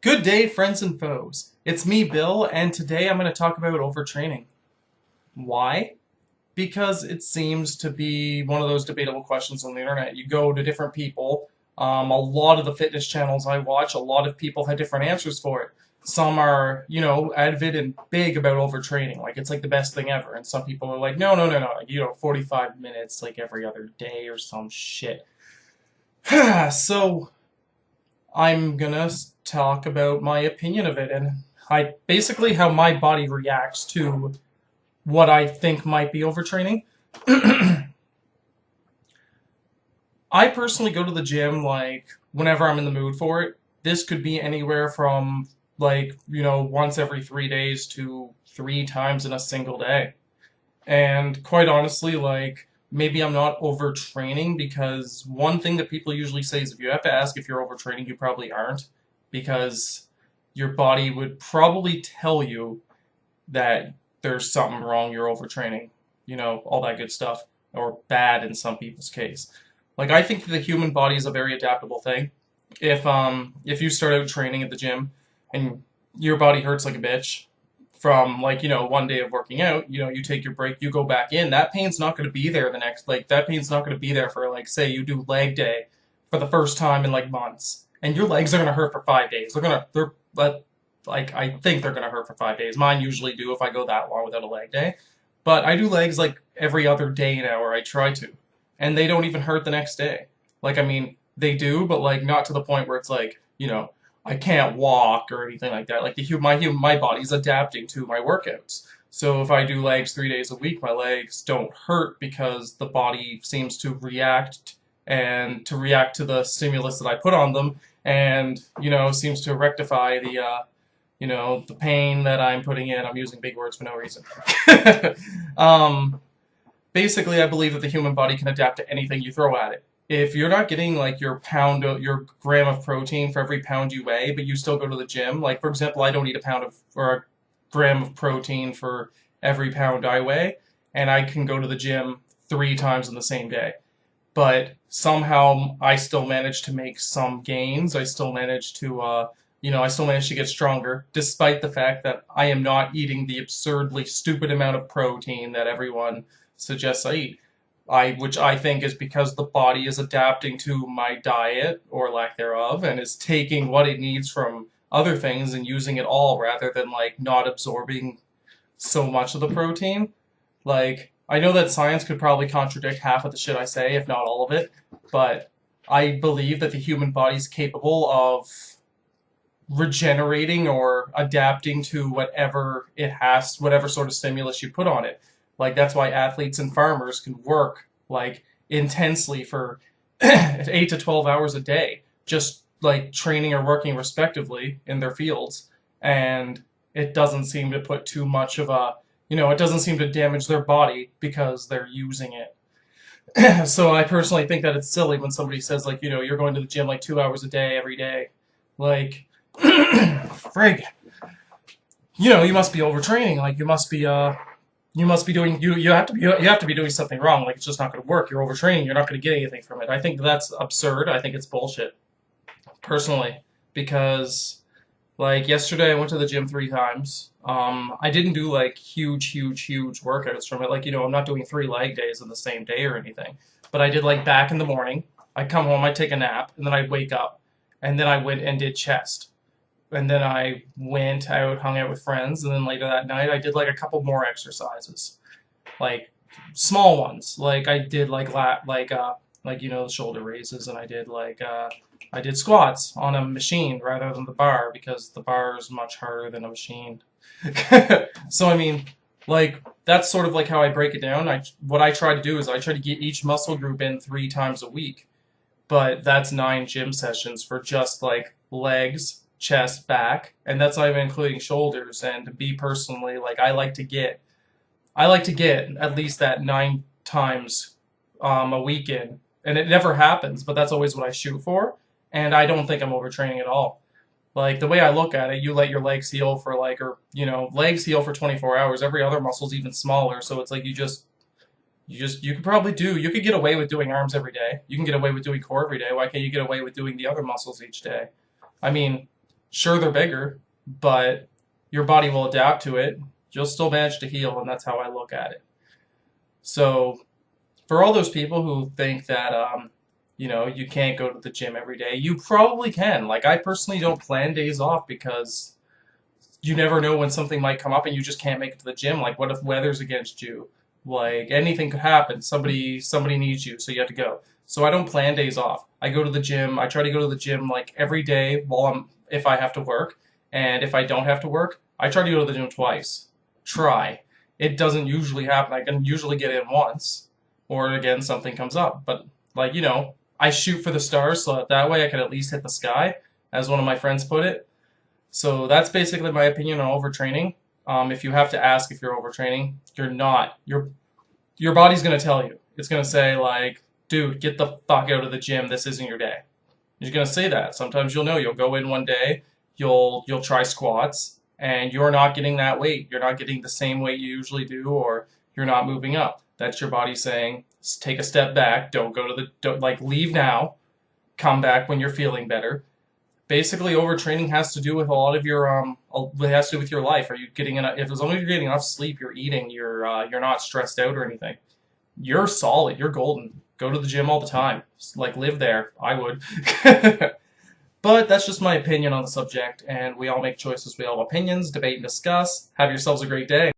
Good day, friends and foes. It's me, Bill, and today I'm going to talk about overtraining. Why? Because it seems to be one of those debatable questions on the internet. You go to different people. A lot of the fitness channels I watch, a lot of people had different answers for it. Some are, avid and big about overtraining, like it's like the best thing ever. And some people are like, no, no, no, no, 45 minutes like every other day or some shit. So I'm gonna talk about my opinion of it and basically how my body reacts to what I think might be overtraining. I personally go to the gym like whenever I'm in the mood for it. This could be anywhere from once every 3 days to 3 times in a single day. And quite honestly, maybe I'm not overtraining because one thing that people usually say is if you have to ask if you're overtraining, you probably aren't because your body would probably tell you that there's something wrong, you're overtraining, all that good stuff, or bad in some people's case. Like I think the human body is a very adaptable thing. If you start out training at the gym and your body hurts like a bitch, from one day of working out, you take your break, you go back in, that pain's not going to be there the next, that pain's not going to be there for say you do leg day for the first time in months, and your legs are going to hurt for 5 days. I think they're going to hurt for 5 days. Mine usually do if I go that long without a leg day, but I do legs every other day now, or I try to, and they don't even hurt the next day. I mean, they do, but not to the point where it's I can't walk or anything like that. My body's adapting to my workouts. So if I do legs 3 days a week, my legs don't hurt because the body seems to react to the stimulus that I put on them, and seems to rectify the pain that I'm putting in. I'm using big words for no reason. Basically, I believe that the human body can adapt to anything you throw at it. If you're not getting your gram of protein for every pound you weigh, but you still go to the gym, for example, I don't eat a gram of protein for every pound I weigh, and I can go to the gym 3 times in the same day. But somehow I still manage to make some gains. I still manage to get stronger, despite the fact that I am not eating the absurdly stupid amount of protein that everyone suggests I eat. Which I think is because the body is adapting to my diet, or lack thereof, and is taking what it needs from other things and using it all rather than not absorbing so much of the protein. I know that science could probably contradict half of the shit I say, if not all of it, but I believe that the human body is capable of regenerating or adapting to whatever it has, whatever sort of stimulus you put on it. That's why athletes and farmers can work intensely for 8 to 12 hours a day, just training or working respectively in their fields, and it doesn't seem to put too much of it doesn't seem to damage their body because they're using it. So I personally think that it's silly when somebody says you're going to the gym 2 hours a day every day. Frig. You must be overtraining. You must be doing you have to be doing something wrong. It's just not going to work. You're overtraining. You're not going to get anything from it. I think that's absurd. I think it's bullshit, personally, because yesterday I went to the gym 3 times. I didn't do huge workouts from it. I'm not doing 3 leg days in the same day or anything. But I did back in the morning. I'd come home, I'd take a nap, and then I'd wake up, and then I went and did chest. And then I went out, hung out with friends, and then later that night I did a couple more exercises, small ones. I did the shoulder raises, and I did squats on a machine rather than the bar because the bar is much harder than a machine. So I mean, that's sort of how I break it down. What I try to do is I try to get each muscle group in 3 times a week, but that's 9 gym sessions for just legs, chest, back, and that's not even including shoulders. And to be personally, I like to get at least that 9 times a week in, and it never happens, but that's always what I shoot for, and I don't think I'm overtraining at all. The way I look at it, you let your legs heal for legs heal for 24 hours. Every other muscle's even smaller, so it's you could get away with doing arms every day. You can get away with doing core every day. Why can't you get away with doing the other muscles each day? I mean, Sure, they're bigger, but your body will adapt to it. You'll still manage to heal, and that's how I look at it. So, for all those people who think that, you can't go to the gym every day, you probably can. Like, I personally don't plan days off because you never know when something might come up and you just can't make it to the gym. Like, what if weather's against you? Like, anything could happen. Somebody needs you, so you have to go. So I don't plan days off. I go to the gym. I try to go to the gym like every day while I'm if I have to work, and if I don't have to work, I try to go to the gym twice. Try. It doesn't usually happen. I can usually get in once, or again something comes up. But I shoot for the stars, so that way I can at least hit the sky, as one of my friends put it. So that's basically my opinion on overtraining. If you have to ask if you're overtraining, you're not. Your body's gonna tell you. It's gonna say like, dude, get the fuck out of the gym. This isn't your day. You're gonna say that. Sometimes you'll know. You'll go in one day, you'll try squats, and you're not getting that weight. You're not getting the same weight you usually do, or you're not moving up. That's your body saying, take a step back. Don't like leave now. Come back when you're feeling better. Basically, overtraining has to do with a lot of your it has to do with your life. Are you getting enough? If as long as you're getting enough sleep, you're eating, you're not stressed out or anything. You're solid. You're golden. Go to the gym all the time. Like live there. I would. But that's just my opinion on the subject, and we all make choices. We all have opinions, debate, and discuss. Have yourselves a great day.